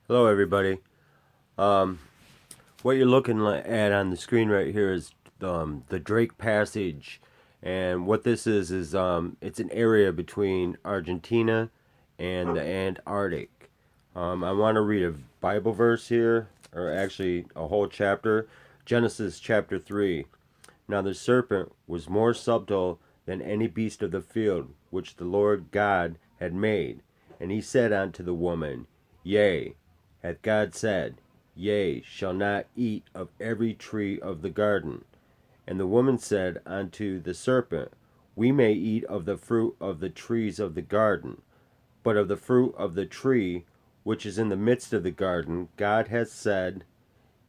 Hello, everybody. Um, what you're looking at on the screen right here is the Drake Passage, and what this is it's an area between Argentina and the Antarctic. I want to read a Bible verse here, or actually a whole chapter, Genesis chapter 3. Now the serpent was more subtle than any beast of the field which the Lord God had made. And he said unto the woman, Yea, hath God said, Yea, shall not eat of every tree of the garden. And the woman said unto the serpent, We may eat of the fruit of the trees of the garden, but of the fruit of the tree which is in the midst of the garden, God hath said,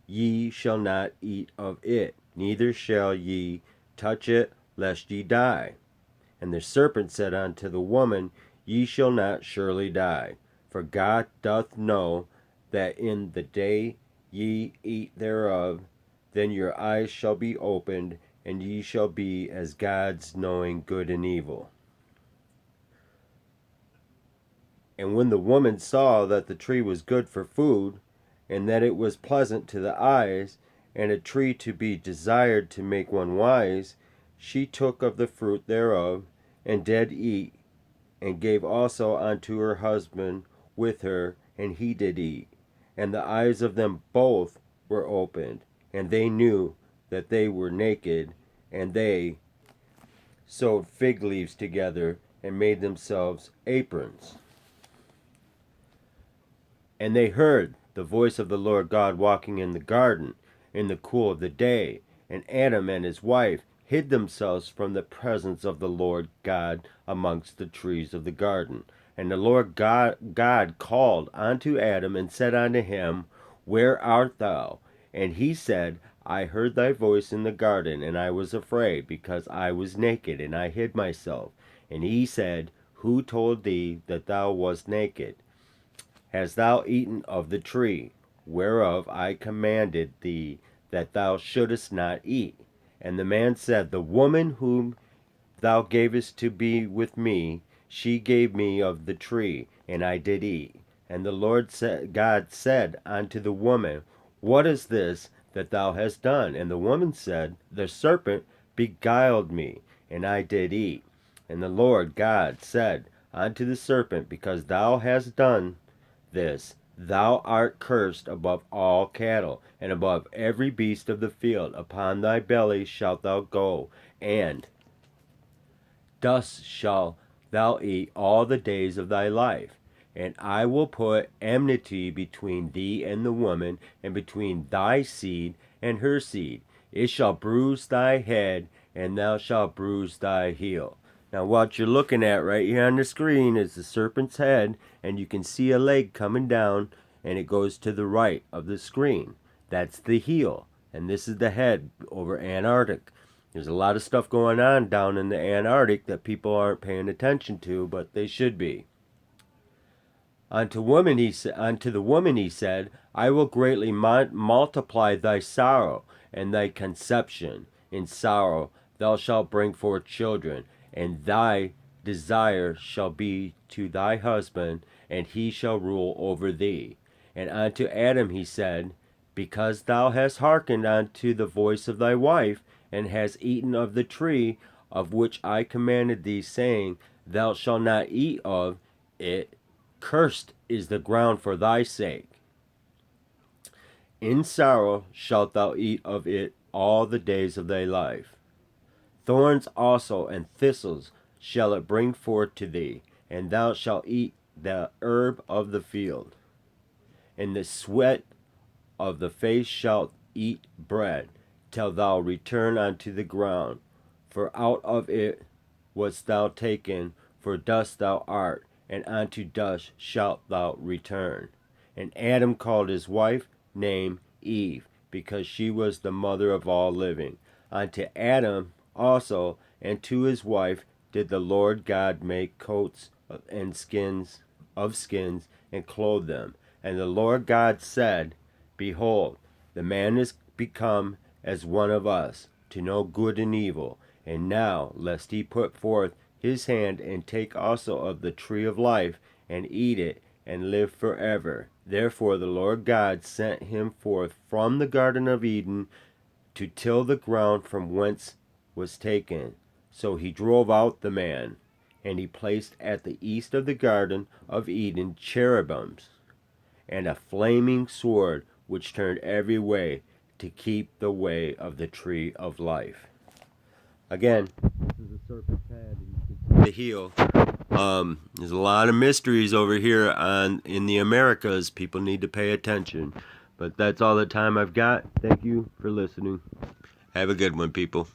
Ye shall not eat of it, neither shall ye touch it, lest ye die. And the serpent said unto the woman, Ye shall not surely die. For God doth know that in the day ye eat thereof, then your eyes shall be opened, and ye shall be as gods, knowing good and evil. And when the woman saw that the tree was good for food, and that it was pleasant to the eyes, and a tree to be desired to make one wise, she took of the fruit thereof, and did eat, and gave also unto her husband with her, and he did eat. And the eyes of them both were opened, and they knew that they were naked, and they sewed fig leaves together, and made themselves aprons. And they heard the voice of the Lord God walking in the garden in the cool of the day. And Adam and his wife hid themselves from the presence of the Lord God amongst the trees of the garden. And the Lord God called unto Adam and said unto him, Where art thou? And he said, I heard thy voice in the garden, and I was afraid, because I was naked, and I hid myself. And he said, Who told thee that thou wast naked? Hast thou eaten of the tree whereof I commanded thee that thou shouldest not eat? And the man said, The woman whom thou gavest to be with me, she gave me of the tree, and I did eat. And the Lord God said unto the woman, What is this that thou hast done? And the woman said, The serpent beguiled me, and I did eat. And the Lord God said unto the serpent, Because thou hast done this, thou art cursed above all cattle, and above every beast of the field. Upon thy belly shalt thou go, and dust shalt thou eat all the days of thy life. And I will put enmity between thee and the woman, and between thy seed and her seed. It shall bruise thy head, and thou shalt bruise thy heel. Now, what you're looking at right here on the screen is the serpent's head, and you can see a leg coming down, and it goes to the right of the screen. That's the heel, and this is the head over Antarctic. There's a lot of stuff going on down in the Antarctic that people aren't paying attention to, but they should be. Unto the woman he said, I will greatly multiply thy sorrow and thy conception. In sorrow thou shalt bring forth children, and thy desire shall be to thy husband, and he shall rule over thee. And unto Adam he said, Because thou hast hearkened unto the voice of thy wife, and hast eaten of the tree of which I commanded thee, saying, Thou shalt not eat of it, cursed is the ground for thy sake. In sorrow shalt thou eat of it all the days of thy life. Thorns also and thistles shall it bring forth to thee, and thou shalt eat the herb of the field. In the sweat of the face shalt eat bread, till thou return unto the ground. For out of it wast thou taken, for dust thou art, and unto dust shalt thou return. And Adam called his wife name Eve, because she was the mother of all living. Unto Adam also and to his wife did the Lord God make coats and skins and clothe them. And the Lord God said, Behold, the man is become as one of us, to know good and evil. And now, lest he put forth his hand and take also of the tree of life, and eat it, and live forever. Therefore the Lord God sent him forth from the Garden of Eden to till the ground from whence was taken. So he drove out the man, and he placed at the east of the Garden of Eden cherubims, and a flaming sword which turned every way to keep the way of the tree of life. Again, this is a serpent's head, and you can see the heel. There's a lot of mysteries over here in the Americas. People need to pay attention. But that's all the time I've got. Thank you for listening. Have a good one, people.